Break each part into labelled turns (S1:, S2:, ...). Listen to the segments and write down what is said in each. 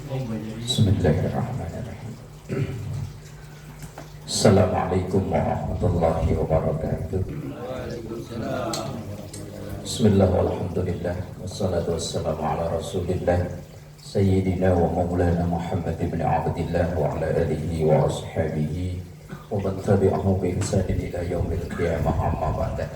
S1: Bismillahirrahmanirrahim. Assalamualaikum warahmatullahi wabarakatuh. Bismillah walhamdulillah wassalatu wassalamu ala rasulillah Sayyidina wa maulana Muhammad ibn Abdillah wa ala alihi wa ashabihi wa man tabi'ahu bi ihsanin ila yaumil qiyamah amma ba'da.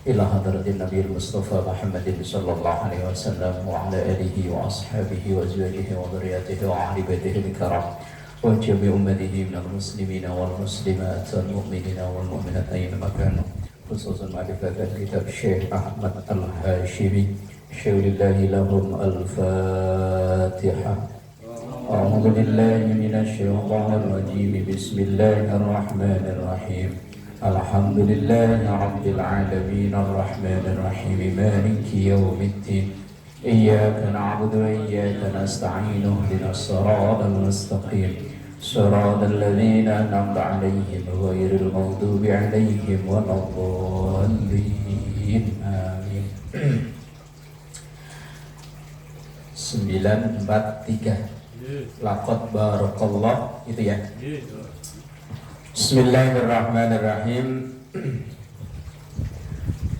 S1: Ila hadratin Nabi Mustafa Muhammadin sallallahu alaihi wasallam wa ala alihi wa ashabihi wa azwajihi wa dhurriyyatihi wa ahli baitihi al-kiram wa jami' ummatihi minal muslimina wal muslimat wal mu'minina wal mu'minat ayyama kanu, khususan ma'rifatan kitab Syekh Ahmad Al-Hashimi syaulillahi lahum al-Fatihah. A'udzu billahi minasy syaithanir rajim. Bismillahirrahmanirrahim. Alhamdulillahi rabbil alamin arrahmanir rahim maliki yaumiddin. Iyyaka na'budu wa iyyaka nasta'in ihdinas siratal mustaqim siratal ladzina an'amta 'alaihim ghairil maghdubi 'alaihim waladdallin. Amin. 943 laqad barakallah itu ya. Bismillahirrahmanirrahim.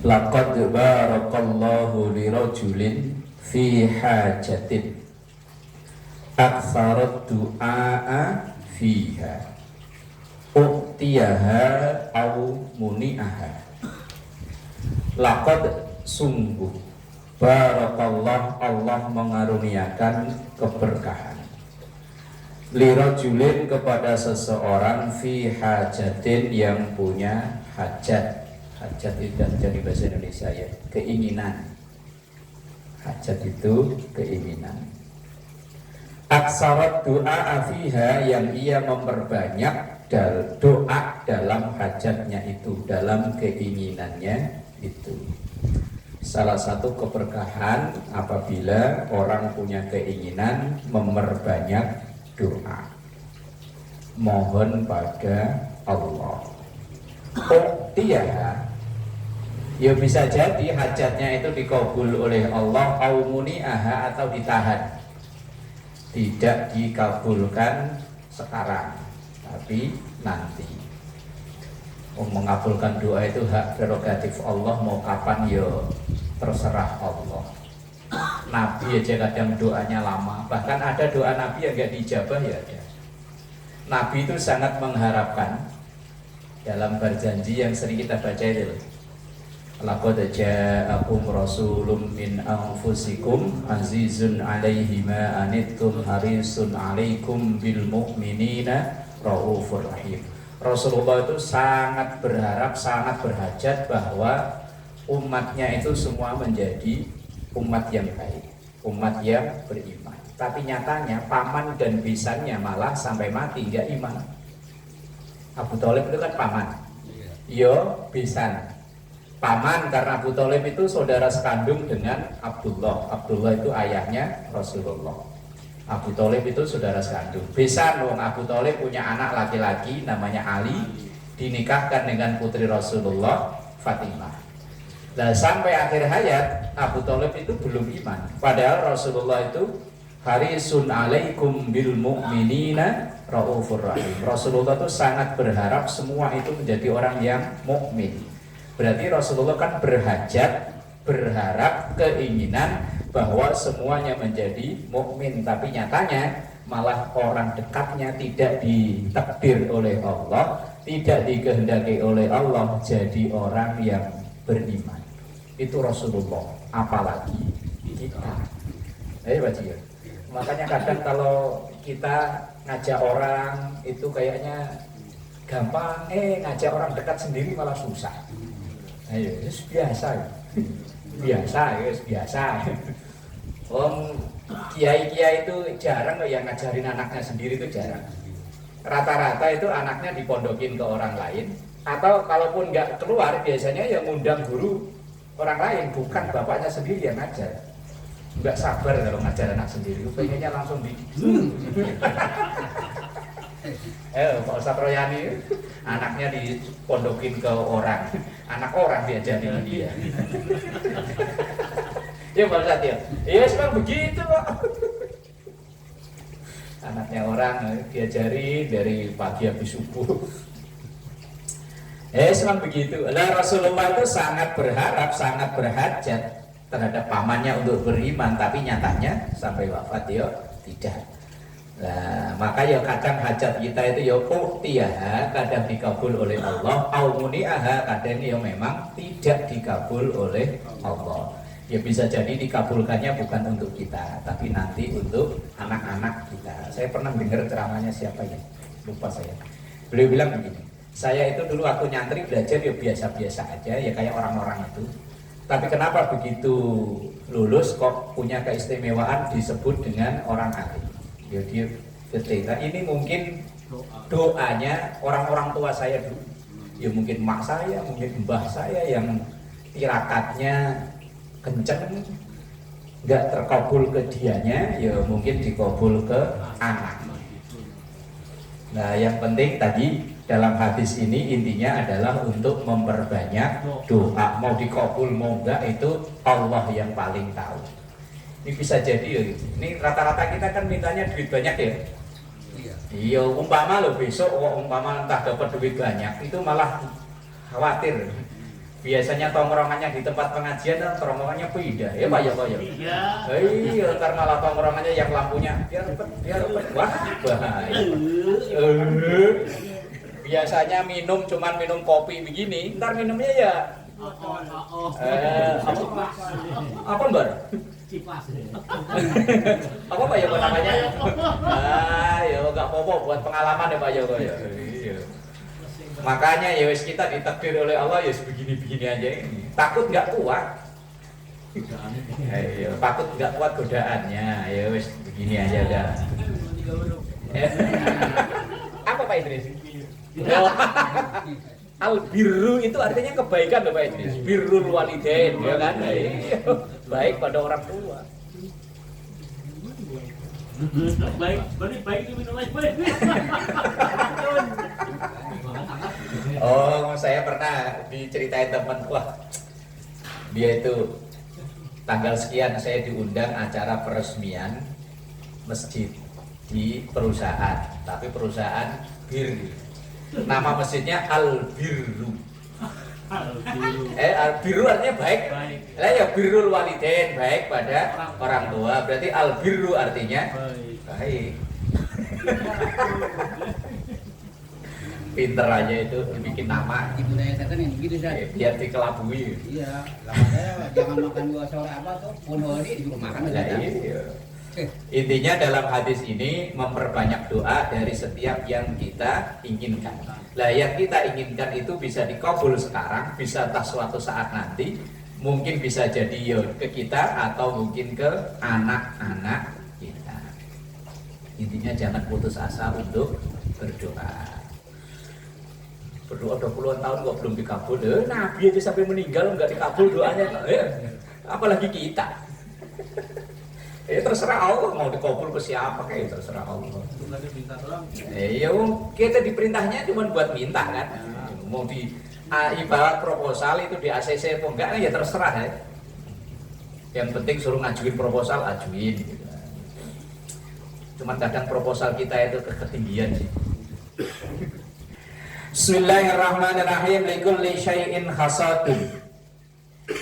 S1: Laqad barakallahu lirajulin fi hajatin aktsarat du'a fiha u'tiyaha au muni'aha. Laqad sungguh barakallah Allah mengaruniakan keberkahan lirajulin kepada seseorang fi hajatin yang punya hajat. Hajat itu dan jadi bahasa Indonesia ya, keinginan. Hajat itu keinginan. Aksarat doa fiha yang ia memperbanyak doa dalam hajatnya itu, dalam keinginannya itu. Salah satu keberkahan apabila orang punya keinginan memperbanyak doa, mohon pada Allah. Dia ya bisa jadi hajatnya itu dikabul oleh Allah, au muni'aha atau ditahan, tidak dikabulkan sekarang tapi nanti. Mengabulkan doa itu hak prerogatif Allah, mau kapan ya terserah Allah. Nabi aja kadang doanya lama, bahkan ada doa Nabi yang gak dijabah ya ada. Nabi itu sangat mengharapkan dalam berjanji yang sering kita baca itu, laqad ja'akum rasulun min anfusikum azizun 'alaihi ma anittum harisun 'alaikum bil mu'minina raufur rahim. Rasulullah itu sangat berharap, sangat berhajat bahwa umatnya itu semua menjadi umat yang baik, umat yang beriman. Tapi nyatanya paman dan bisannya malah sampai mati nggak iman. Abu Thalib itu kan paman, yo bisan. Paman karena Abu Thalib itu saudara sekandung dengan Abdullah. Abdullah itu ayahnya Rasulullah. Abu Thalib itu saudara sekandung. Bisan, wong Abu Thalib punya anak laki-laki namanya Ali, dinikahkan dengan putri Rasulullah, Fatimah. Nah, sampai akhir hayat Abu Thalib itu belum iman. Padahal Rasulullah itu harisun 'alaikum bil mu'minina raufur rahim. Rasulullah itu sangat berharap semua itu menjadi orang yang mukmin. Berarti Rasulullah kan berhajat, berharap, keinginan bahwa semuanya menjadi mukmin. Tapi nyatanya malah orang dekatnya tidak ditakdir oleh Allah, tidak dikehendaki oleh Allah jadi orang yang beriman. Itu Rasulullah, apalagi kita. Pak Ciyo. Makanya kadang kalau kita ngajak orang itu kayaknya gampang, ngajak orang dekat sendiri malah susah. Ayo, itu biasa. Biasa. Kiai-kiai itu jarang yang ngajarin anaknya sendiri, itu jarang. Rata-rata itu anaknya dipondokin ke orang lain, atau kalaupun nggak keluar biasanya yang ngundang guru orang lain, bukan bapaknya sendiri yang ngajar. Nggak sabar kalau ngajar anak sendiri, pengennya langsung di Pak Ustadz Royani anaknya dipondokin ke orang, anak orang diajarin dia. Ya Pak Ustadz ya, memang begitu kok. Anaknya orang diajari dari pagi habis subuh. Memang begitu. Lah Rasulullah itu sangat berharap, sangat berhajat terhadap pamannya untuk beriman, tapi nyatanya sampai wafat ya tidak. Nah, maka ya kadang hajat kita itu ya uktiyaha, kadang dikabul oleh Allah, aumuniaha, kadang ya memang tidak dikabul oleh Allah. Ya bisa jadi dikabulkannya bukan untuk kita, tapi nanti untuk anak-anak kita. Saya pernah dengar ceramahnya siapa ya? Lupa saya. Beliau bilang begini, saya itu dulu aku nyantri belajar ya biasa-biasa aja, ya kayak orang-orang itu. Tapi kenapa begitu lulus kok punya keistimewaan disebut dengan orang alim? Ya dia ketika ini mungkin doanya orang-orang tua saya dulu. Ya mungkin mak saya, mungkin mbah saya yang tirakatnya kenceng, nggak terkabul ke dianya, ya mungkin dikabul ke anak. Nah yang penting tadi dalam hadis ini intinya adalah untuk memperbanyak doa. Mau dikabul mau enggak itu Allah yang paling tahu. Ini bisa jadi ya, ini rata-rata kita kan mintanya duit banyak ya. Iya, umpama lo besok umpama entah dapat duit banyak itu malah khawatir. Biasanya tongkrongannya di tempat pengajian dan tongkrongannya pindah, ya Pak ya Pak ya. Iya, karena malah tongkrongannya yang lampunya biar cepet, wah bahaya. Biasanya minum cuman minum kopi begini, ntar minumnya ya apa Mbak? Apa Pak ya namanya? Ya nggak apa-apa buat pengalaman ya Pak ya. Makanya ya wis kita ditakdir oleh Allah ya begini-begini aja ini. Takut nggak kuat. Ya, takut nggak kuat godaannya. Ya wis begini aja udah. Apa Pak Idris? Al-birru itu artinya kebaikan loh Pak Idris. Birrul walidain ya kan. Baik pada orang tua. Baik itu minum baik. Oh, saya pernah diceritain teman, wah dia itu tanggal sekian saya diundang acara peresmian masjid di perusahaan, tapi perusahaan bir. Nama masjidnya Al-Birru. Al-Birru artinya baik. Lah ya birrul walidain, baik pada orang tua. Berarti Al-Birru artinya baik. Pinter aja itu bikin nama.
S2: Budaya setan yang begitu saja.
S1: Biar dikelabui.
S2: Iya, makanya jangan makan dua sore apa tuh, pun hari juga makan aja.
S1: Iya. Intinya dalam hadis ini memperbanyak doa dari setiap yang kita inginkan. Lah yang kita inginkan itu bisa dikabul sekarang, bisa entah suatu saat nanti, mungkin bisa jadi ya ke kita atau mungkin ke anak-anak kita. Intinya jangan putus asa untuk berdoa. Berdoa 20-an tahun kok belum dikabul. Nabi aja sampai meninggal nggak dikabul doanya. Apalagi kita. Terserah Allah mau dikabul ke siapa kayak terserah Allah. Ya kita diperintahnya cuma buat minta kan. Mau di ibarat proposal itu di ACC apa enggak ya terserah ya. Yang penting suruh ngajuin proposal, ajuin gitu. Cuman kadang proposal kita itu ketinggian sih. Bismillahirrahmanirrahim. Likulli syai'in hasadun.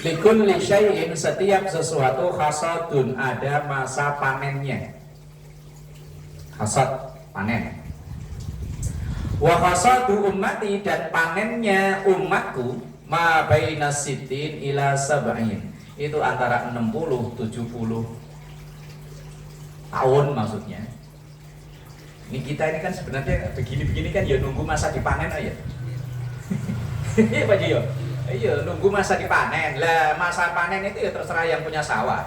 S1: Likulli syai'in, setiap sesuatu hasadun, ada masa panennya. Hasad, panen. Wa hasadu ummati, dan panennya umatku ma baina sittin ila sab'in. Itu antara 60-70 tahun maksudnya. Ini kita ini kan sebenarnya begini-begini kan ya nunggu masa dipanen aja. Iya Pak Jiyo. Iya nunggu masa dipanen. Lah masa panen itu ya terserah yang punya sawah.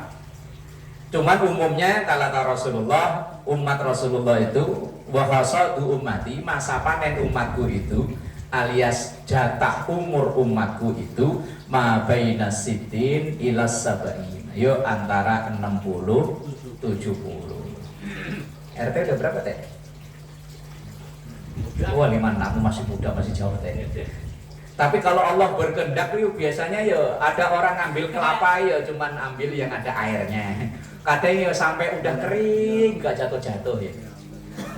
S1: Cuman umumnya kata Rasulullah, umat Rasulullah itu wa hasadu ummati, masa panen umatku itu alias jatah umur umatku itu ma baina sittin ila sab'in. Yo antara 60 70. RT udah berapa teh? Wah 56 masih muda, masih jauh teh. Tapi kalau Allah berkehendak yuk biasanya ya ada orang ngambil kelapa ya cuman ambil yang ada airnya. Kadang ya sampai udah kering gak jatuh-jatuh ya.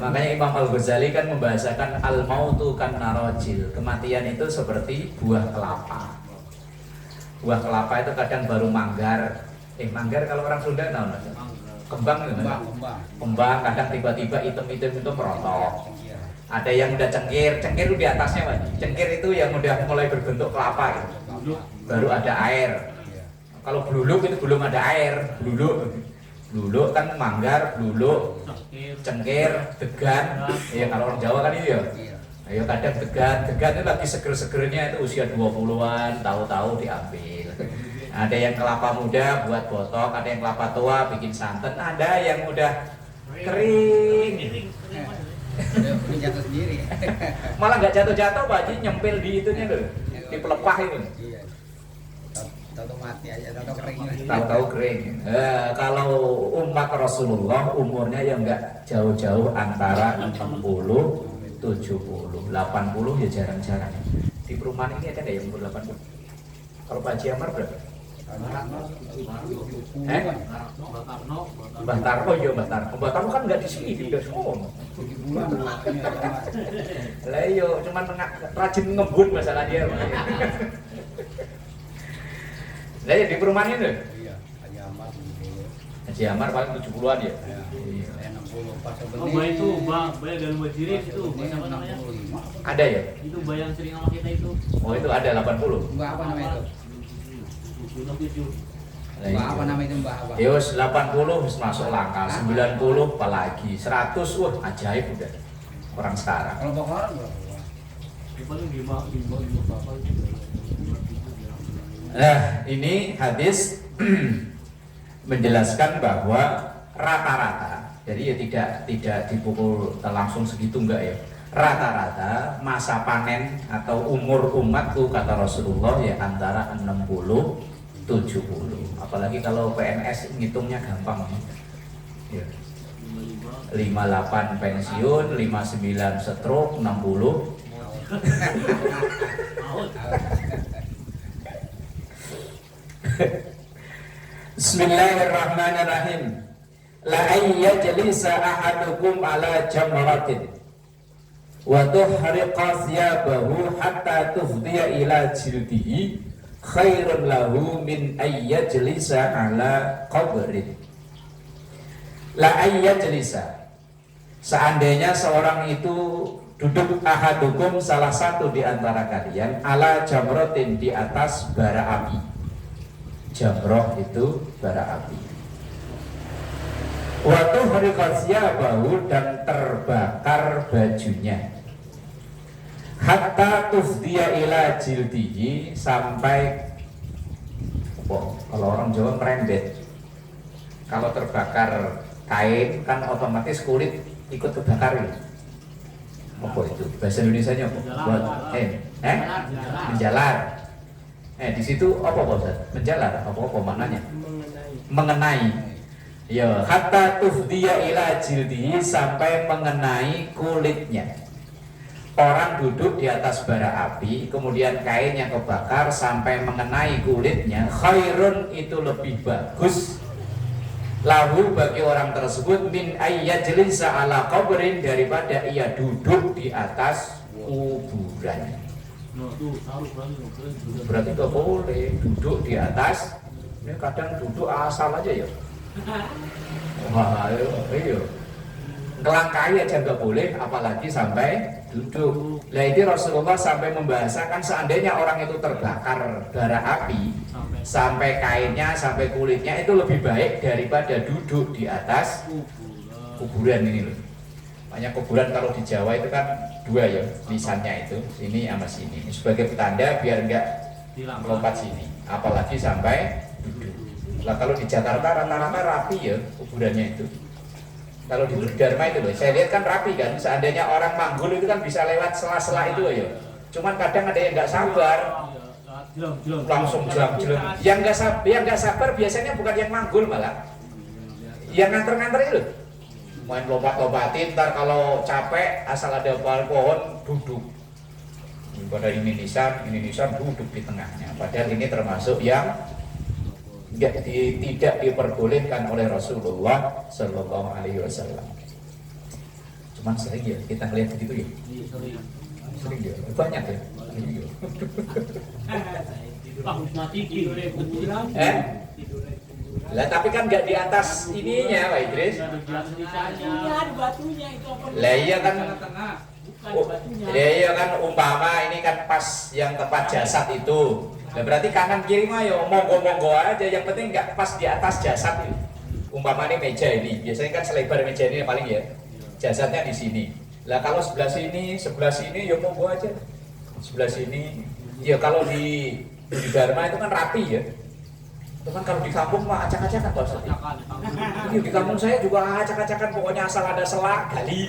S1: Makanya Imam Al-Ghazali kan membahasakan al-mautu kan narojil. Kematian itu seperti buah kelapa. Buah kelapa itu kadang baru manggar. Manggar kalau orang Sunda tahu nggak? Kembang itu. Kembang kadang tiba-tiba hitam-hitam itu merotok. Ada yang udah cengkir itu di atasnya Pak. Cengkir itu yang udah mulai berbentuk kelapa gitu. Baru ada air. Kalau bluluk itu belum ada air. Bluluk kan manggar, bluluk, cengkir, degan. Ya kalau orang Jawa kan itu ya. Ayo kadang degan itu lagi seger-segernya itu usia 20-an, tahu-tahu diambil. Ada yang kelapa muda buat botok, ada yang kelapa tua bikin santan, ada yang udah kering.
S2: Udah jatuh sendiri.
S1: Malah nggak jatuh-jatuh Pak Haji, nyempil di itunya loh, di pelepah itu.
S2: Iya. Tahu mati aja, tahu kering.
S1: Tahu kering. Kalau umat Rasulullah umurnya yang nggak jauh-jauh antara 60, 70, 80 ya jarang-jarang. Di perumahan ini ada nggak yang umur 80? Kalau Pak Haji Amar berapa? Mbah Tarno ya Mbah Tarno. Mbah Tarno kan nggak di sini, di Dasono. Lah yo cuman rajin ngebut masalah dia. Lah ya di perumahan ini loh.
S2: Iya,
S1: Haji Amar paling 70-an ya.
S2: Iya. 60 pas
S3: Oh, itu Mbak dalam Wajirin itu, apa namanya?
S1: Ada ya?
S3: Itu Mbak yang sering sama kita itu.
S1: Oh itu ada 80.
S2: Mbak apa namanya itu?
S3: 7.
S2: Mbak apa namanya itu Mbak apa?
S1: Yos 80 wis masuk langkah, 90 apalagi 100 wah ajaib udah orang sekarang.
S2: Kelompok orang berapa?
S3: Yang paling 5 berapa itu.
S1: Nah ini hadis menjelaskan bahwa rata-rata, jadi ya tidak dipukul langsung segitu enggak ya. Rata-rata masa panen atau umur umatku kata Rasulullah ya antara 60 70. Apalagi kalau PNS ngitungnya gampang ya. 58 pensiun, 59 stroke, 60 Bismillahirrahmanirrahim. La ayyajlisa ahadukum ala jamratin wa tuhriqa thiyabahu hatta tufdiya ila jildihi khairun lahu min ayyajlisa ala qabrin. La ayyajlisa, seandainya seorang itu duduk ahadukum salah satu di antara kalian ala jamratin di atas bara api. Jamroh itu bara api. Waktu hari bau dan terbakar bajunya. Hatta tufdiya ila jildihi, sampai kalau orang Jawa merembet. Kalau terbakar kain kan otomatis kulit ikut terbakar ya. Apa itu? Bahasa Indonesianya apa? Buat menjalar. Di situ apa Pak Ustaz? Menjalar apa maknanya? Mengenai. Ya, hatta tufdiya ila jildihi, sampai mengenai kulitnya. Orang duduk di atas bara api, kemudian kainnya kebakar sampai mengenai kulitnya, khairun itu lebih bagus. Lahu bagi orang tersebut min ayyajlisa ala qabrin, daripada ia duduk di atas kuburan. Berarti gak boleh duduk di atas. Ini kadang duduk asal aja ya. Wah, iya. Ngelangkai aja gak boleh, apalagi sampai duduk. Nah ini Rasulullah sampai membahasakan seandainya orang itu terbakar bara api sampai kainnya, sampai kulitnya, itu lebih baik daripada duduk di atas kuburan ini loh. Banyak kuburan kalau di Jawa itu kan dua ya lisannya itu, sini sama sini, sebagai petanda biar enggak lompat sini, apalagi sampai duduk. Lah kalau di Jakarta rata-rata rapi ya kuburannya itu. Kalau di Dharma itu loh, saya lihat kan rapi kan. Seandainya orang manggul itu kan bisa lewat sela-sela itu ya. Cuman kadang ada yang nggak sabar, langsung jelang-jelang. Yang nggak sabar biasanya bukan yang manggul malah, yang nganter-nganter itu. Main lompat-lompatin, ntar kalau capek asal ada pohon duduk. Pada ini nisan duduk di tengahnya. Padahal ini termasuk yang tidak diperbolehkan oleh Rasulullah Sallallahu Alaihi Wasallam. Cuman sering ya kita ngeliat begitu ya.
S3: Iya, sorry.
S1: Sering ya. Banyak ya. Iya.
S3: Pak mati tidur di kuburan.
S1: Lah tapi kan nggak di atas ininya Pak Idris.
S3: Ada jelas tulisannya.
S4: Ada batunya itu apa?
S1: Lah iya kan.
S3: Tengah. Bukan
S1: Oh,
S3: batunya.
S1: iya kan umpama ini kan pas yang tepat jasad itu. Nah, berarti kanan kiri mah ya monggo-monggo aja, yang penting nggak pas di atas jasad itu. Umpama ini meja ini, biasanya kan selebar meja ini paling ya. Jasadnya di sini. Lah kalau sebelah sini ya monggo aja. Sebelah sini. Ya kalau di Dharma itu kan rapi ya. Itu kan kalau di kampung mah acak-acakan Pak Ustaz. Iya, di kampung saya juga acak-acakan, pokoknya asal ada selak gali.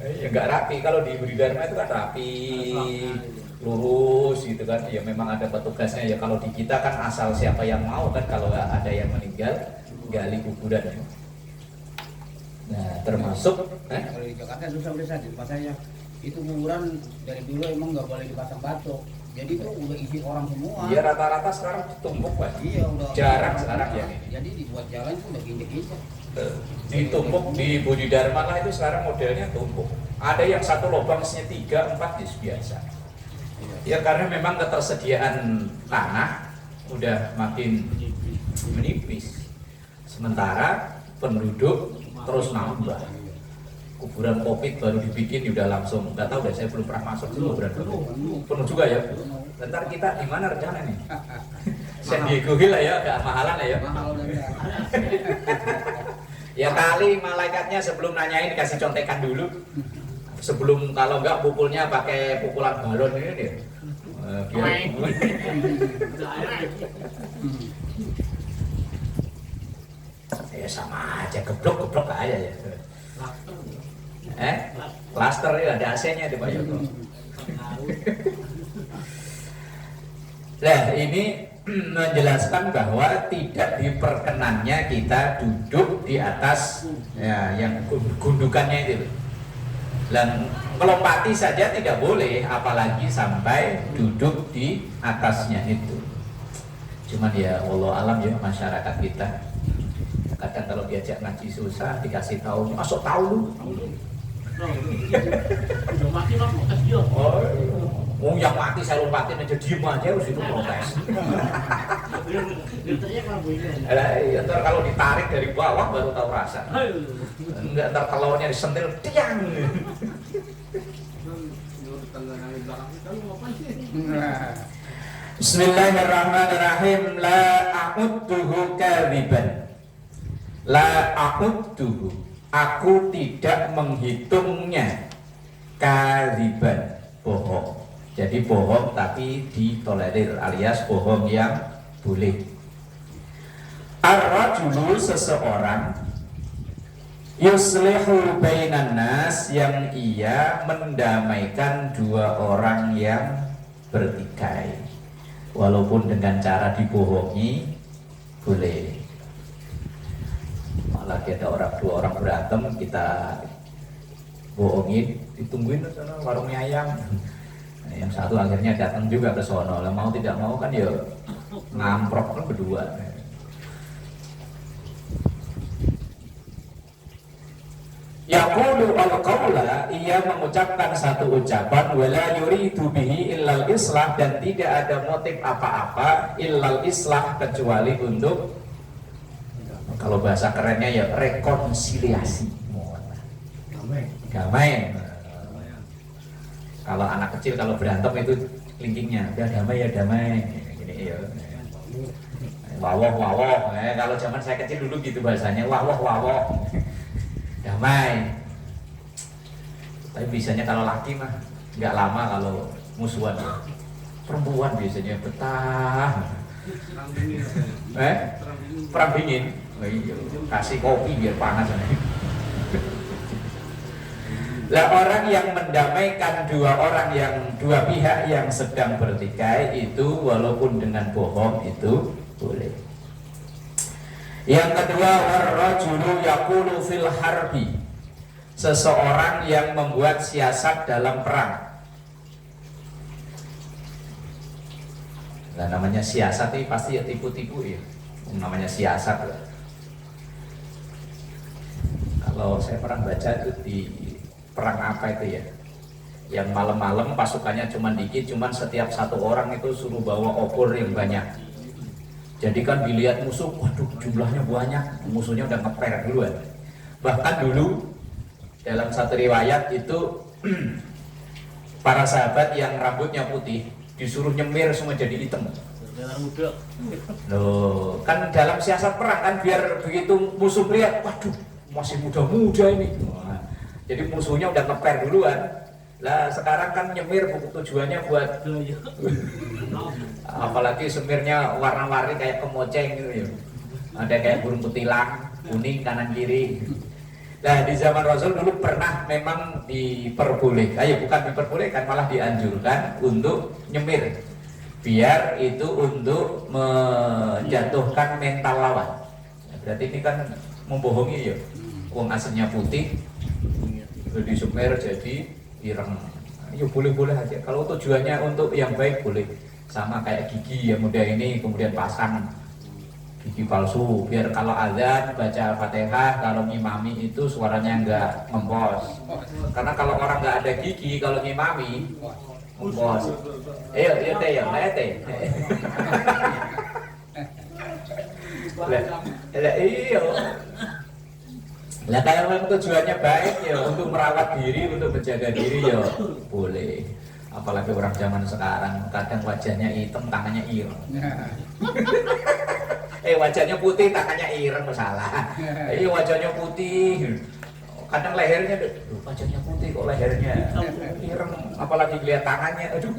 S1: Ya nggak rapi, kalau di Budi Dharma itu kan rapi, lurus gitu kan. Ya memang ada petugasnya ya. Kalau di kita kan asal siapa yang mau kan, kalau ada yang meninggal gali kuburannya. Nah termasuk
S2: Kalau di Jakarta susah udah saja di pasarnya. Itu kuburan dari dulu emang nggak boleh dipasang batu. Jadi itu udah isi orang semua.
S1: ya rata-rata sekarang ditumpuk Pak.
S2: Iya udah.
S1: Jarang sekarang ya ini.
S2: Jadi dibuat jalan itu udah ginjek-ginjek.
S1: Ditumpuk di Budi Dharma lah itu sekarang modelnya tumpuk. Ada yang satu lubang isinya 3, 4 biasa. Ya karena memang ketersediaan tanah udah makin menipis. Sementara penduduk terus nambah. Kuburan Covid baru dibikin udah langsung, nggak tahu deh, saya belum pernah masuk ke kuburan Covid. Penuh juga ya. Bentar kita di mana rencana nih? San Diego Hill lah ya, agak mahalan lah ya.
S2: Mahal udah ya.
S1: Ya kali malaikatnya sebelum nanyain dikasih contekan dulu. Sebelum kalau nggak pukulnya pakai pukulan balon ini nih. Biar ya sama aja, geblok aja ya. Klaster ya, ada AC-nya di Pak Joko. Nah ini menjelaskan bahwa tidak diperkenannya kita duduk di atas ya, yang gundukannya itu. Dan melompati saja tidak boleh, apalagi sampai duduk di atasnya itu. Cuman ya Allah alam ya masyarakat kita. Kadang kalau diajak ngaji susah, dikasih tahu, masuk tahu lu.
S3: Udah mati mah protes dia.
S1: Oh, yang mati saya lompatin aja, diem aja harus itu protes.
S3: Filternya kan begini.
S1: Ya, ntar kalau ditarik dari bawah baru tahu rasa. Enggak, ntar telurnya disentil, tiang. Bismillahirrahmanirrahim. La a'udduhu kadhiban. La a'udduhu, aku tidak menghitungnya kadhiban, bohong. Jadi bohong tapi ditolerir alias bohong yang boleh. Ar-rajulu, seseorang, yuslihu bainan nas, yang ia mendamaikan dua orang yang bertikai. Walaupun dengan cara dibohongi boleh. Lagi ada dua orang berantem, kita bohongin, ditungguin di sana warung mie ayam. Nah, yang satu akhirnya datang juga ke sono. Lah mau tidak mau kan ya ngamprok kan berdua. Yaqulu al-qawla, ia mengucapkan satu ucapan, wala yuridu bihi illal islah, dan tidak ada motif apa-apa illal islah kecuali untuk, kalau bahasa kerennya ya rekonsiliasi, damai. Kalau anak kecil kalau berantem itu kelingkingnya, udah damai ya damai, gini ya. Wawoh. Kalau zaman saya kecil dulu gitu bahasanya, wawoh. Damai. Tapi biasanya kalau laki mah nggak lama kalau musuhan. Perempuan biasanya betah. Perang dingin. Oh, iya. Kasih kopi biar panas. Lah orang yang mendamaikan dua pihak yang sedang bertikai itu walaupun dengan bohong itu boleh. Yang kedua, war-rajulu yaqulu fil harbi, seseorang yang membuat siasat dalam perang. Nah, namanya siasat ini pasti ya tipu-tipu ya. Namanya siasat. Kalau kalau saya pernah baca itu di perang apa itu ya, yang malam-malam pasukannya cuma dikit, cuman setiap satu orang itu suruh bawa obor yang banyak. Jadi kan dilihat musuh, waduh jumlahnya banyak, musuhnya udah ngeper duluan. Bahkan dulu dalam satu riwayat itu para sahabat yang rambutnya putih disuruh nyemir semua jadi hitam.
S3: Jalan muda.
S1: Loh, kan dalam siasat perang kan biar begitu musuh lihat, waduh masih muda-muda ini. Wah, jadi musuhnya udah ngeper duluan. Lah sekarang kan nyemir tujuannya buat apalagi semirnya warna-warni kayak kemoceng gitu ya. Ada kayak burung kutilang, kuning kanan kiri. Nah di zaman Rasul dulu pernah memang diperbolehkan, bukan diperbolehkan malah dianjurkan untuk nyemir. Biar itu untuk menjatuhkan mental lawan. Berarti ini kan membohongi ya. Uang aslinya putih, di semir jadi ireng. Ya boleh-boleh aja. Kalau tujuannya untuk yang baik boleh. Sama kayak gigi yang muda ini kemudian pasang gigi palsu. Biar kalau azan baca Fatihah, kalau ngimami itu suaranya enggak ngempos. Karena kalau orang enggak ada gigi, kalau ngimami ngempos. Iya teh ya, teh. Iya. Lah kalau memang tujuannya baik ya untuk merawat diri, untuk menjaga diri ya boleh. Apalagi orang zaman sekarang kadang wajahnya hitam, tangannya ireng. Wajahnya putih, tangannya ireng salah. Wajahnya putih, kadang lehernya, wajahnya putih kok lehernya ireng, apalagi lihat tangannya, aduh.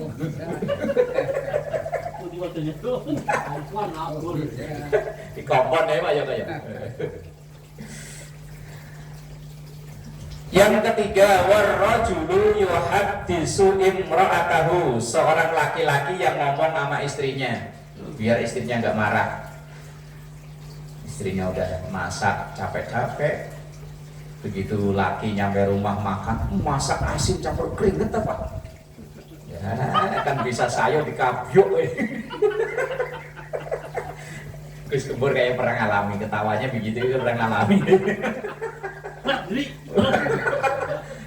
S3: Putih wajahnya tuh.
S1: Di kompon ya Pak ya kayak. Yang ketiga, warrajulu yuhaddisu imra'atahu, seorang laki-laki yang ngomong sama istrinya biar istrinya nggak marah. Istrinya udah masak capek-capek, begitu laki nyampe rumah makan, masak asin campur keringet apa? Ya kan bisa sayur dikabyuk. Gus Kembur kayak pernah ngalami, ketawanya begitu itu pernah ngalami.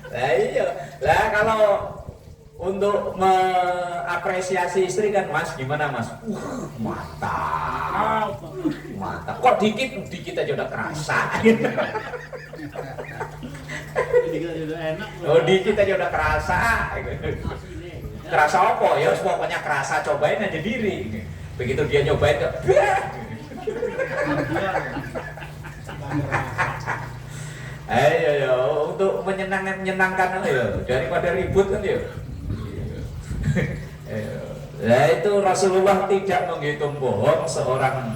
S1: Lah iya, lah kalau untuk mengapresiasi istri kan Mas, gimana Mas? Mantap, mantap. Kok dikit aja udah kerasa. Oh dikit aja udah kerasa. Kerasa apa? Ya pokoknya kerasa, cobain aja diri. Begitu dia nyobain kok. Ayo ya, untuk menyenangkan ya, daripada ribut kan ya. Nah itu Rasulullah tidak menghitung bohong seorang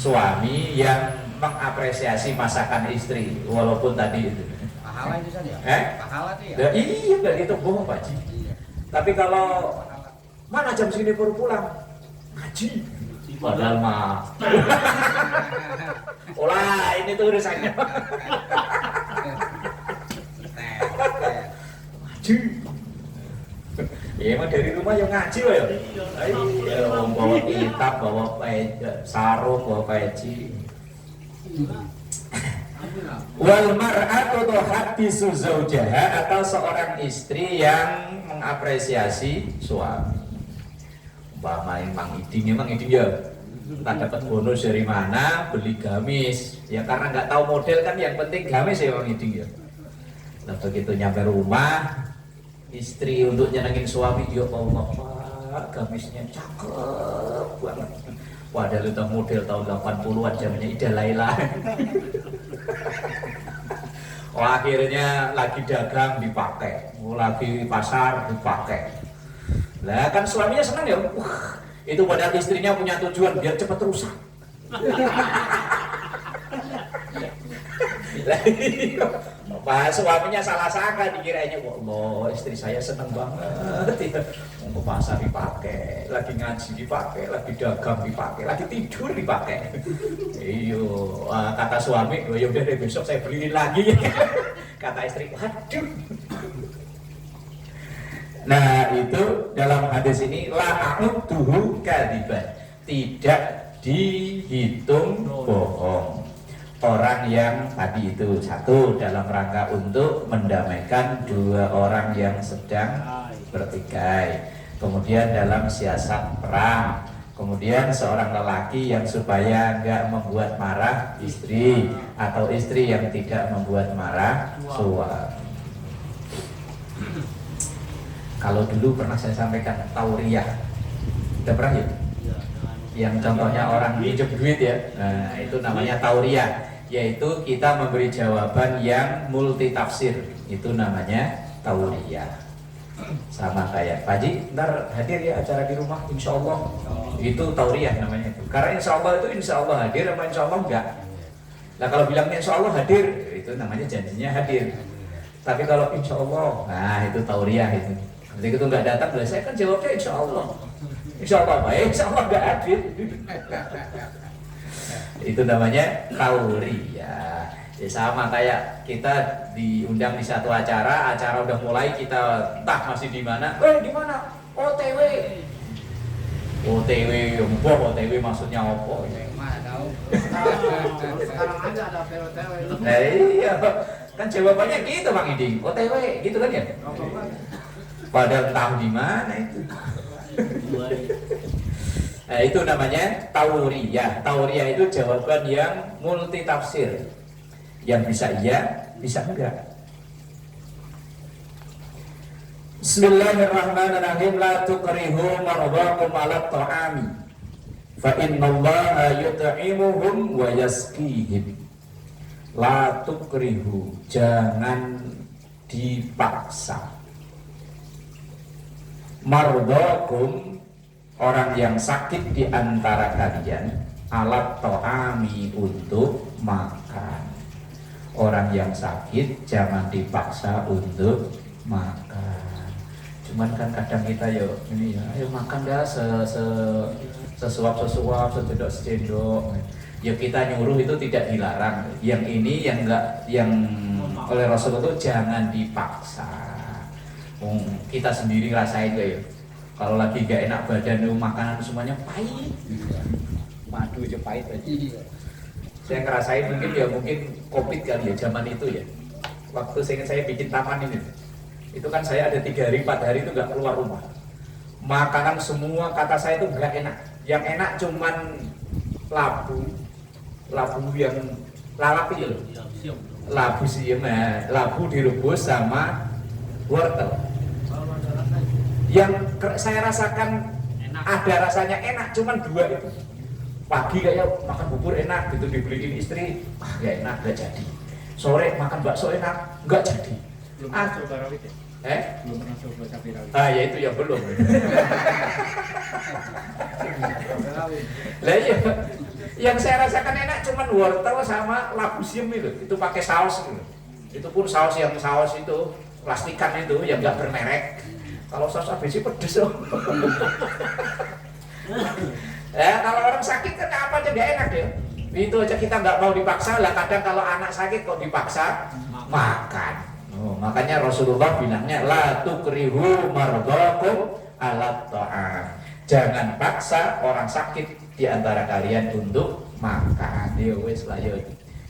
S1: suami yang mengapresiasi masakan istri, walaupun tadi itu.
S2: Pahala itu saja. Pahala itu ya.
S1: Nah, iya nggak hitung bohong Pak Ji. Tapi kalau mana jam segini baru pulang, ngaji. Padahal mah. Olah ini tuh urusannya. Ngaji. Ya emang dari rumah yang ngaji loh ya. Ayo bawa kitab, bawa sarung, bawa peci. Wal mar'atu tuhaddisu zaujaha, atau seorang istri yang mengapresiasi suami. Main Mang Iding ya tak dapat bonus dari mana, beli gamis ya karena nggak tahu model kan, yang penting gamis ya Mang Iding ya. Nah begitu nyampe rumah, istri untuk nyenengin suami, ya Allah Pak, gamisnya cakep banget, padahal itu model tahun 80-an zamannya Ida Laila. Oh akhirnya lagi dagang dipakai, lagi pasar dipakai. Lah kan suaminya senang ya, itu padahal istrinya punya tujuan biar cepat rusak. Lah suaminya salah sangka, dikiranya Allah istri saya senang banget ya. Mau ke pasar dipakai, lagi ngaji dipakai, lagi dagang dipakai, lagi tidur dipakai. Iyo, kata suami, ya udah deh besok saya beliin lagi. Kata istri, aduh. Nah itu dalam hadis ini la'a'udduhu kadiban, tidak dihitung bohong. orang yang tadi itu satu dalam rangka untuk mendamaikan dua orang yang sedang bertikai. Kemudian dalam siasat perang, kemudian seorang lelaki yang supaya nggak membuat marah istri, atau istri yang tidak membuat marah suami. Kalau dulu pernah saya sampaikan tauriyah, udah pernah ya? Yang contohnya orang pinjam duit ya, nah itu namanya tauriyah, yaitu kita memberi jawaban yang multi tafsir, itu namanya tauriyah. Sama kayak Pak Haji, ntar hadir ya acara di rumah, insya Allah, itu tauriyah namanya itu. Karena insya Allah itu insya Allah hadir, sama insya Allah enggak. Nah kalau bilangnya insya Allah hadir, itu namanya janjinya hadir. Tapi kalau insya Allah, nah itu tauriyah itu. Ketika itu nggak datang, saya kan jawabnya insya Allah. Insya Allah baik, insya Allah nggak hadir. Itu namanya tauriyah. Ya sama kayak kita diundang di satu acara udah mulai, kita entah masih di mana. Di mana? OTW. OTW, OTW maksudnya apa?
S2: Mana tahu. Sekarang aja ada OTW.
S1: Nah, iya, kan jawabannya gitu Bang Iding, OTW, gitu kan ya? Padahal tahu di mana itu. Nah, itu namanya tauriyah. Tauriyah itu jawaban yang multi tafsir, yang bisa iya, bisa enggak. Bismillahirrahmanirrahim. La tukrihu mardakum 'ala ta'ami fa innallaha yut'imuhum wa yasqihim. La tukrihu, jangan dipaksa. Mardakum, orang yang sakit di antara kalian, alat ta'ami, untuk makan. Orang yang sakit jangan dipaksa untuk makan. Cuman kan kadang kita ini ya, ayo makan dah sesuap, secendok. Ya kita nyuruh itu tidak dilarang. Yang ini yang enggak, yang oleh Rasulullah itu jangan dipaksa. Kita sendiri rasain ya, kalau lagi gak enak badan, makanan semuanya pahit, madu aja pahit aja. Saya ngerasain mungkin COVID kali ya zaman itu ya. Waktu saya bikin taman ini, itu kan saya ada 3 hari 4 hari itu gak keluar rumah. Makanan semua kata saya itu gak enak. Yang enak cuman labu yang lalap itu loh. Labu siam, labu direbus sama wortel. Yang saya rasakan ada rasanya enak cuman 2 itu. Pagi kayak makan bubur enak gitu, dibeliin istri, gak enak, gak jadi. Sore makan bakso enak, gak jadi.
S3: Belum pernah coba rawit ya?
S1: Belum
S3: pernah coba cabai rawit.
S1: Ya itu ya belum. Lah iya, yang saya rasakan enak cuman wortel sama labu siam itu pakai saus gitu. Itu pun saus itu plastikan itu yang nggak bermerek. Kalau saus ABC pedes kalau orang sakit kan apa aja nggak enak ya. Itu aja kita nggak mau dipaksa lah. Kadang kalau anak sakit kok dipaksa makan. Makanya Rasulullah bilangnya la tukrihu mardakum 'ala ta'am. Jangan paksa orang sakit di antara kalian untuk makan. Yo wis lah yo.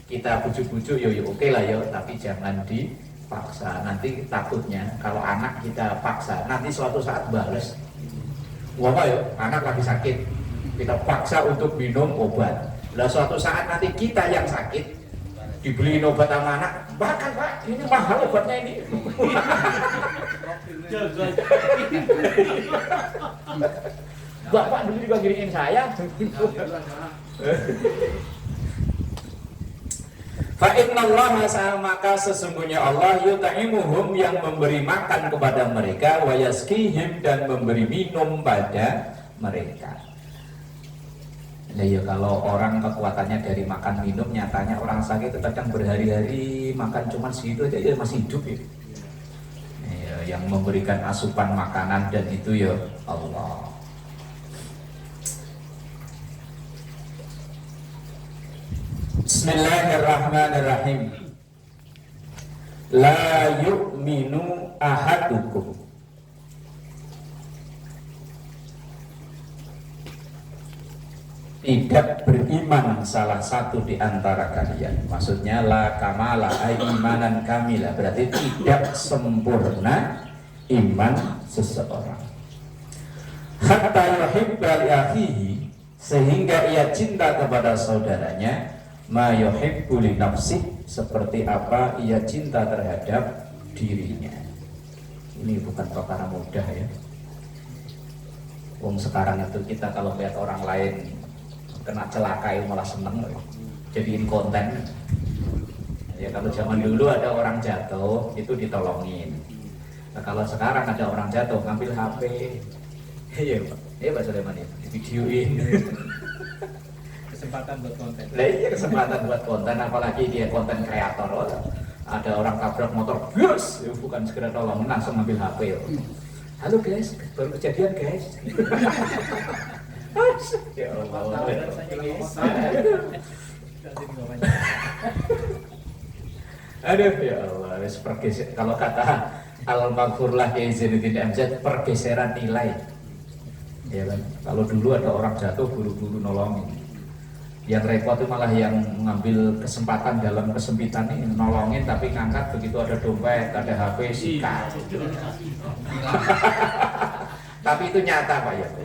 S1: Kita bujuk-bujuk yo oke lah yo, tapi jangan dipaksa. Nanti takutnya kalau anak kita paksa, nanti suatu saat bales. Apa yo? Anak lagi sakit, kita paksa untuk minum obat. Lah suatu saat nanti kita yang sakit dibeliin obat sama anak, bahkan Pak, ini mahal obatnya ini. Bapak dulu juga ngirimin saya. Fa innallaha, maka sesungguhnya Allah yut'imuhum, yang memberi makan kepada mereka, wa yasqihim, dan memberi minum pada mereka. Nah ya kalau orang kekuatannya dari makan minum, nyatanya orang sakit kadang berhari-hari makan cuma segitu aja ya masih hidup ya. Yang memberikan asupan makanan dan itu ya Allah. Bismillahirrahmanirrahim. La yu'minu ahadukum. tidak beriman salah satu di antara kalian. Maksudnya la kamala ay imanan kamila, berarti tidak sempurna iman seseorang. Hatta yuhibba li akhihi, sehingga ia cinta kepada saudaranya, ma yuhibbu li nafsihi, seperti apa ia cinta terhadap dirinya. Ini bukan perkara mudah ya. Wong sekarang itu kita kalau lihat orang lain kena celaka itu malah seneng, jadiin konten. Ya kalau zaman dulu ada orang jatuh itu ditolongin. Nah, kalau sekarang ada orang jatuh ngambil HP, iya Pak, iya Pak Sulaiman ya, videoin.
S3: Kesempatan buat konten.
S1: Nah iya kesempatan buat konten, apalagi dia konten kreator. Ada orang tabrak motor, bus, bukan segera tolong, langsung ngambil HP. Halo guys, baru kejadian guys. Ya Allah. Aduh ya Allah, kalau kata Al-Maghfurlah ya Zainuddin MZ, pergeseran nilai. Ya kan? Kalau dulu ada orang jatuh buru-buru nolongin. Yang repot itu malah yang mengambil kesempatan dalam kesempitan ini nolongin, tapi ngangkat begitu ada dompet, ada HP, sikat. Tapi itu nyata Pak Yoko.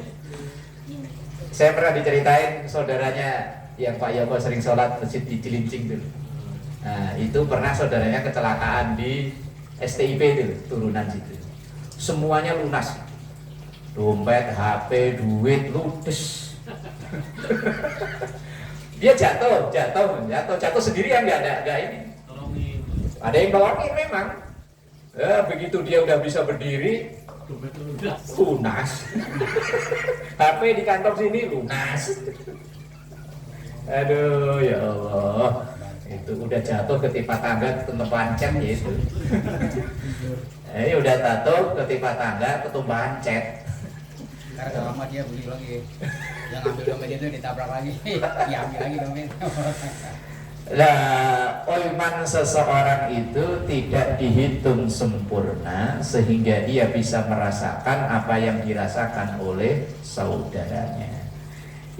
S1: Saya pernah diceritain saudaranya yang Pak Yoko sering sholat masjid di Cilincing dulu. Nah, itu pernah saudaranya kecelakaan di STIP itu, turunan situ. Semuanya lunas. Dompet, HP, duit, ludes. Dia jatuh sendirian, nggak ini.
S3: Tolongin.
S1: Ada yang nolongin memang. Begitu dia udah bisa berdiri, lunas. HP di kantor sini lunas. Aduh ya Allah, itu udah jatuh ketimpa tangga ketumbahan cet gitu. Udah jatuh ketimpa tangga ketumbahan cet.
S2: Karena lama dia beli lagi, yang ambil dompet itu ditabrak lagi, diambil lagi dompet.
S1: Lah, iman seseorang itu tidak dihitung sempurna sehingga ia bisa merasakan apa yang dirasakan oleh saudaranya.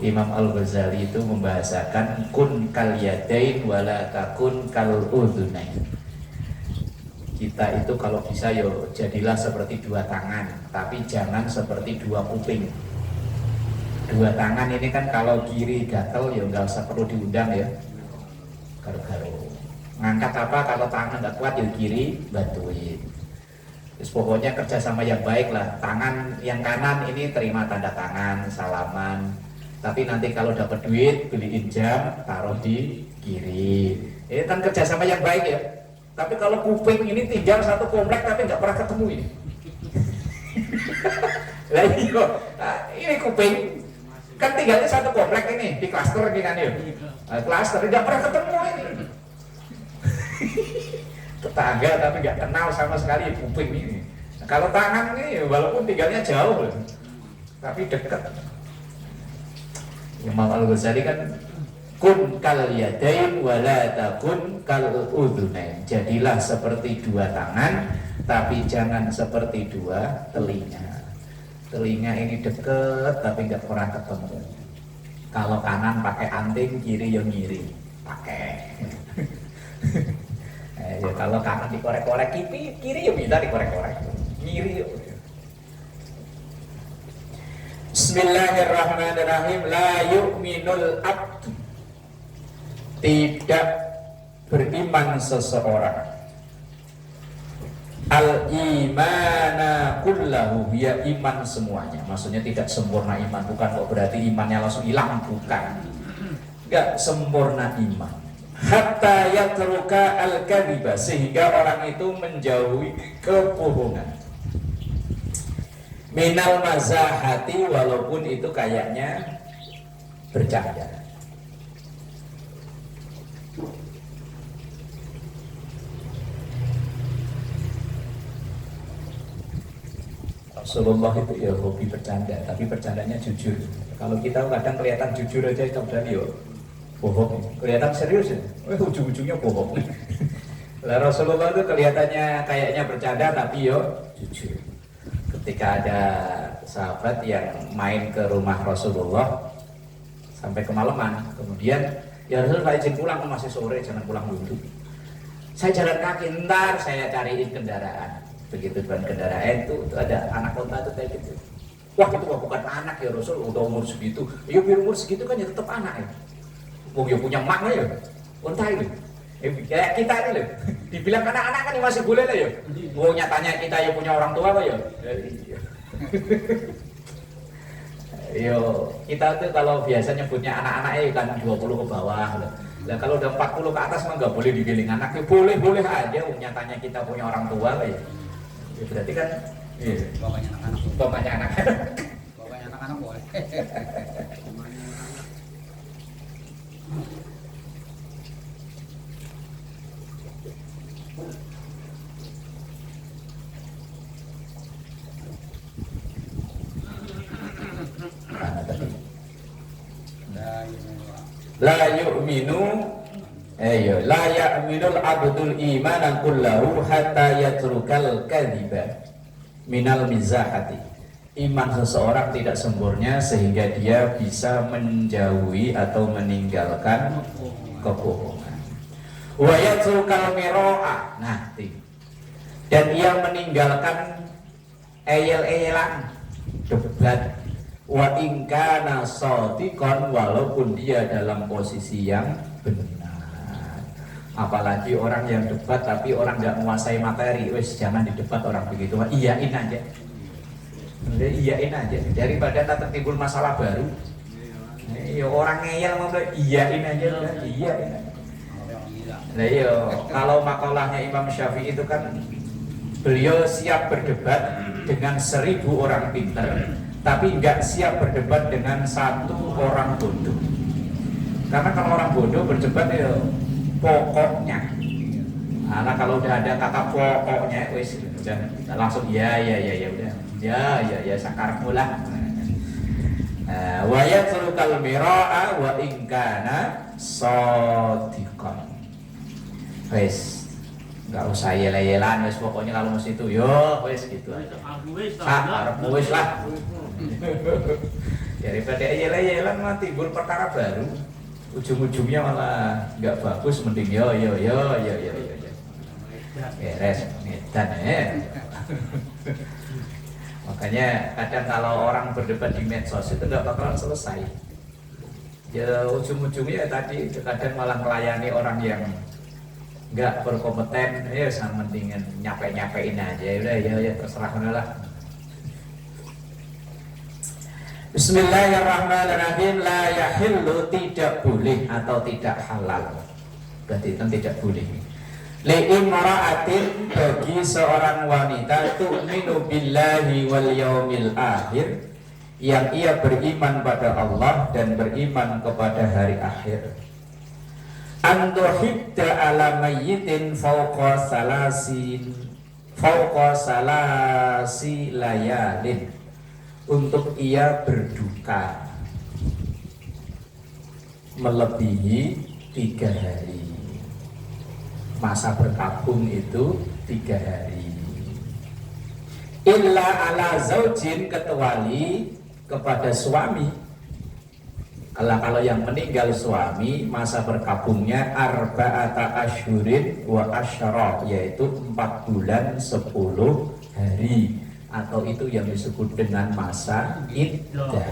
S1: Imam Al-Ghazali itu membahasakan kun kal yadain wala takun kal udhunain. Kita itu kalau bisa yo jadilah seperti dua tangan, tapi jangan seperti dua kuping. Dua tangan ini kan kalau kiri gatel ya nggak usah perlu diundang ya. Garu-garu. Ngangkat apa kalau tangan nggak kuat ya kiri bantuin. Terus pokoknya kerjasama yang baik lah. Tangan yang kanan ini terima tanda tangan, salaman. Tapi nanti kalau dapat duit beliin jam taruh di kiri. Ini kan kerjasama yang baik ya. Tapi kalau kuping ini tinggal satu komplek tapi nggak pernah ketemu ini. Lah iya, ini kuping kan tinggalnya satu komplek ini di klaster ini kan ya. Klaster nggak pernah ketemu ini. Tetangga tapi nggak kenal sama sekali kuping ini. Nah, kalau tangan ini walaupun tinggalnya jauh tapi dekat. Imam Al-Ghazali kan kun kal yadain wala takun kal udhunain. Jadilah seperti dua tangan tapi jangan seperti dua telinga. Telinga ini deket tapi nggak pernah ketemu. Kalau kanan pakai anting, kiri yang ngiri pakai. Ya kalau kanan dikorek-korek, kiri ya bisa dikorek-korek. Ngiri yuk. Bismillahirrahmanirrahim. La yu'minul abdu, tidak beriman seseorang al-imana kullahu, ya iman semuanya. Maksudnya tidak sempurna iman, bukan kok berarti imannya langsung hilang, bukan. Enggak sempurna iman. Hatta yatruka al-kadhiba, sehingga orang itu menjauhi kebohongan. Minal mazahati, walaupun itu kayaknya bercanda. Rasulullah itu ya hobi bercanda, tapi bercandanya jujur. Kalau kita kadang kelihatan jujur aja itu udah yo bohong, kelihatan serius ya, ujung-ujungnya bohong. Lah Rasulullah itu kelihatannya kayaknya bercanda tapi yo jujur. Ketika ada sahabat yang main ke rumah Rasulullah sampai kemalaman. Kemudian ya Rasul saya izin pulang, masih sore, jangan pulang dulu. Saya jalan kaki, ntar saya cariin kendaraan. Begitu dengan kendaraan itu ada anak onta itu kayak gitu. Wah itu bukan anak ya Rasul, udah umur segitu. Ya biar umur segitu kan ya tetap anak ya. Wong ya punya makna ya, onta itu. Kayak kita ini loh, dibilang anak-anak kan masih boleh lah ya. Wong nyatanya kita ya punya orang tua apa ya. Yo kita tuh kalau biasa nyebutnya anak-anak kan 20 ke bawah loh. Nah kalau udah 40 ke atas mah nggak boleh dibilang anak, ya boleh aja. Nyatanya kita punya orang tua lah ya. Ya berarti kan, iya.
S2: Bapaknya anak-anak.
S1: Bapaknya anak-anak.
S2: Bapaknya anak-anak boleh.
S1: La yu'minu la ya'minul abdul imanan kullahu hatta yatrukal kadhiba minal mizahati. Iman seseorang tidak sempurna sehingga dia bisa menjauhi atau meninggalkan kebohongan. Wa yatrukal miro'a, dan ia meninggalkan eyel-eyelan, debat. Wa ingkana shadiqan, walaupun dia dalam posisi yang benar. Apalagi orang yang debat tapi orang nggak menguasai materi, wes jangan didebat orang begitu, iyain aja. Iyain aja daripada tak timbul masalah baru. Ya orang ngeyel ngomong iyain aja udah, iyain aja. Nah iya, kalau makalahnya Imam Syafi'i itu kan beliau siap berdebat dengan 1000 orang pintar, tapi nggak siap berdebat dengan 1 orang bodoh. Karena kalau orang bodoh berdebat ya pokoknya. Nah kalau udah ada kata pokoknya, wes udah langsung ya udah, ya sakar mula. Wa yatrukal mira'a wa ingkana shadiqan. Wes nggak usah yel-yelan, wes pokoknya kalau mesti itu yo wes gitu aja. Arepmu wes lah. Daripada yel-yelan mah timbul perkara baru, ujung-ujungnya malah nggak bagus, mending yo. Beres ngedan Makanya kadang kalau orang berdebat di medsos itu nggak bakalan selesai. Ya ujung-ujungnya tadi kadang malah melayani orang yang nggak berkompeten, ya sama mendingan nyapain aja, udah ya terserah lah. Bismillahirrahmanirrahim. La yahillu, tidak boleh atau tidak halal, berarti kan tidak boleh. Li'imra'atin, bagi seorang wanita, tu'minu billahi wal yaumil akhir, yang ia beriman pada Allah dan beriman kepada hari akhir, antuhibda ala mayyitin fauqa salasi layalin, untuk ia berduka melebihi 3 hari. Masa berkabung itu 3 hari. Illa ala zaujin, kecuali kepada suami. Kalau yang meninggal suami, masa berkabungnya arba'ata asyhurin wa asyara, yaitu 4 bulan 10 hari, atau itu yang disebut dengan masa iddah.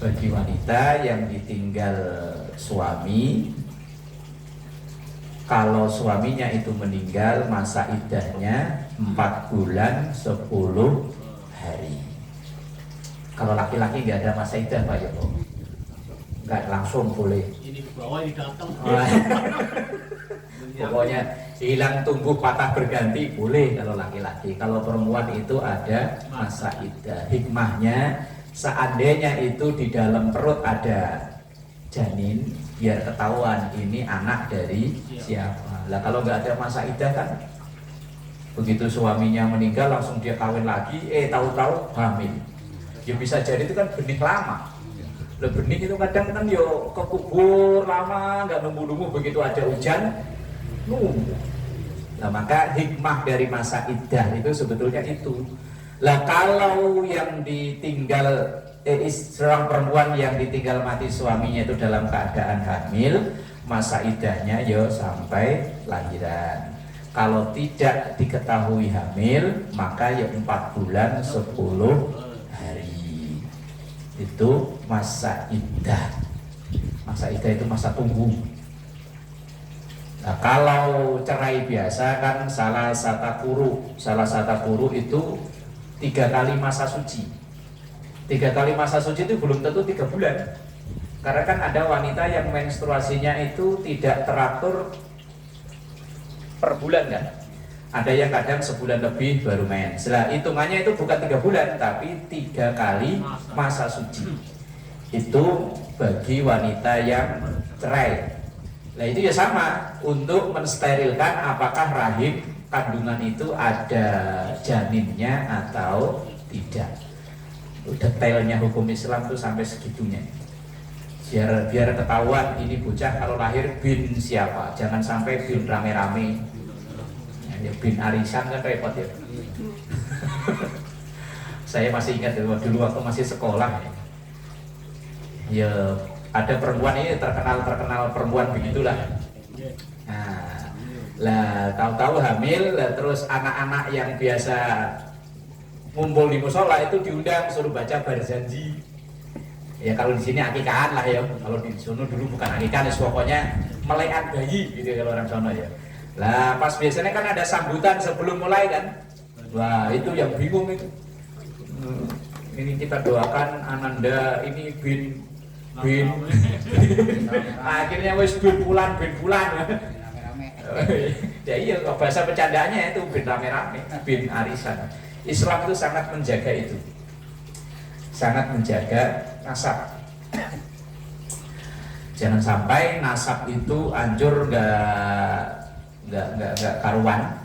S1: Bagi wanita yang ditinggal suami, kalau suaminya itu meninggal, masa iddahnya 4 bulan 10 hari. Kalau laki-laki nggak ada masa iddah Pak Joko, nggak langsung boleh.
S3: Ini ke bawah ini datang.
S1: Pokoknya hilang tumbuh patah berganti boleh kalau laki-laki. Kalau perempuan itu ada masa iddah. Hikmahnya seandainya itu di dalam perut ada janin, biar ketahuan ini anak dari siapa. Lah kalau nggak ada masa iddah kan, begitu suaminya meninggal langsung dia kawin lagi, tahu-tahu hamil. Ya bisa jadi itu kan benih lama. Lah benih itu kadang kan yo kekubur lama, nggak nunggu-nunggu, begitu ada hujan nunggu. Nah maka hikmah dari masa iddah itu sebetulnya itu. Lah kalau yang ditinggal seorang perempuan yang ditinggal mati suaminya itu dalam keadaan hamil, masa iddahnya ya sampai lahiran. Kalau tidak diketahui hamil, maka ya 4 bulan 10 hari. Itu masa iddah. Masa iddah itu masa tunggu. Nah, kalau cerai biasa kan salah satu kuru itu 3 kali masa suci. 3 kali masa suci itu belum tentu 3 bulan. Karena kan ada wanita yang menstruasinya itu tidak teratur per bulan kan. Ada yang kadang sebulan lebih baru mens. Nah, hitungannya itu bukan 3 bulan tapi 3 kali masa suci. Itu bagi wanita yang cerai. Nah itu ya sama untuk mensterilkan apakah rahim kandungan itu ada janinnya atau tidak. Detailnya hukum Islam itu sampai segitunya. Biar ketahuan ini bocah kalau lahir bin siapa. Jangan sampai bin rame-rame. Ya, bin arisan kan repot ya. Saya masih ingat dulu waktu masih sekolah. Ya ada perempuan ini terkenal perempuan begitulah. Nah, lah tahu-tahu hamil, lah, terus anak-anak yang biasa ngumpul di musola itu diundang suruh baca barzanji. Ya kalau di sini akikahan lah ya. Kalau di sono dulu bukan akikahan, pokoknya melekan bayi gitu kalau orang sono ya. Lah pas biasanya kan ada sambutan sebelum mulai kan. Wah itu yang bingung itu. Ini kita doakan Ananda ini bin akhirnya wis bin bulan ya iya bahasa bercandanya itu bin rame-rame, bin arisan. Islam itu sangat menjaga itu, sangat menjaga nasab. Jangan sampai nasab itu hancur nggak karuan.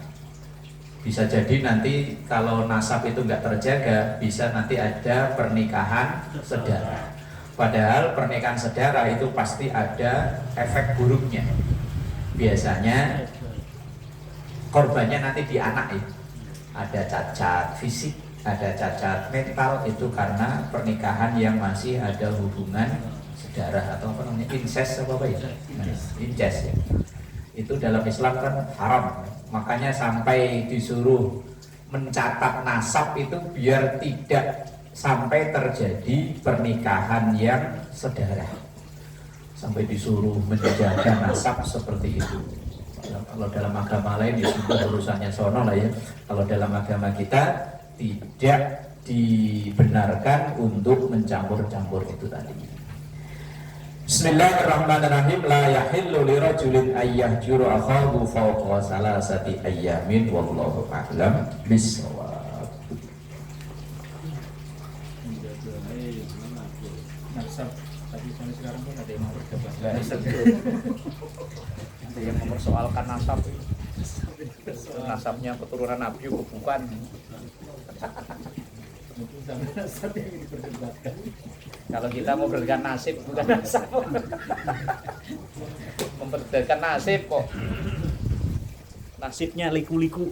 S1: Bisa jadi nanti kalau nasab itu nggak terjaga, bisa nanti ada pernikahan sedara. Padahal pernikahan sedara itu pasti ada efek buruknya. Biasanya korbannya nanti di anak itu. Ada cacat fisik, ada cacat mental, itu karena pernikahan yang masih ada hubungan sedara atau apa namanya incest apa ya? Incest ya. Itu dalam Islam kan haram. Makanya sampai disuruh mencatat nasab itu biar tidak sampai terjadi pernikahan yang sedara, sampai disuruh menjaga nasab seperti itu. Kalau dalam agama lain ya sudah urusannya sono lah ya. Kalau dalam agama kita tidak dibenarkan untuk mencampur-campur itu tadi. Bismillahirrahmanirrahim. La yahillu lirajulin ayyahjuru akhahu fawqa salasati ayyamin wallahu a'lam bissawab. Nasab tadi sampai sekarang pun ada yang memperdebatkan. Ada yang mempersoalkan nasab. Nasabnya keturunan Nabi bukan. Sampai nasab yang diperdebatkan. Kalau kita memperdebatkan nasib bukan nasab. Memperdebatkan nasib kok. Nasibnya liku-liku.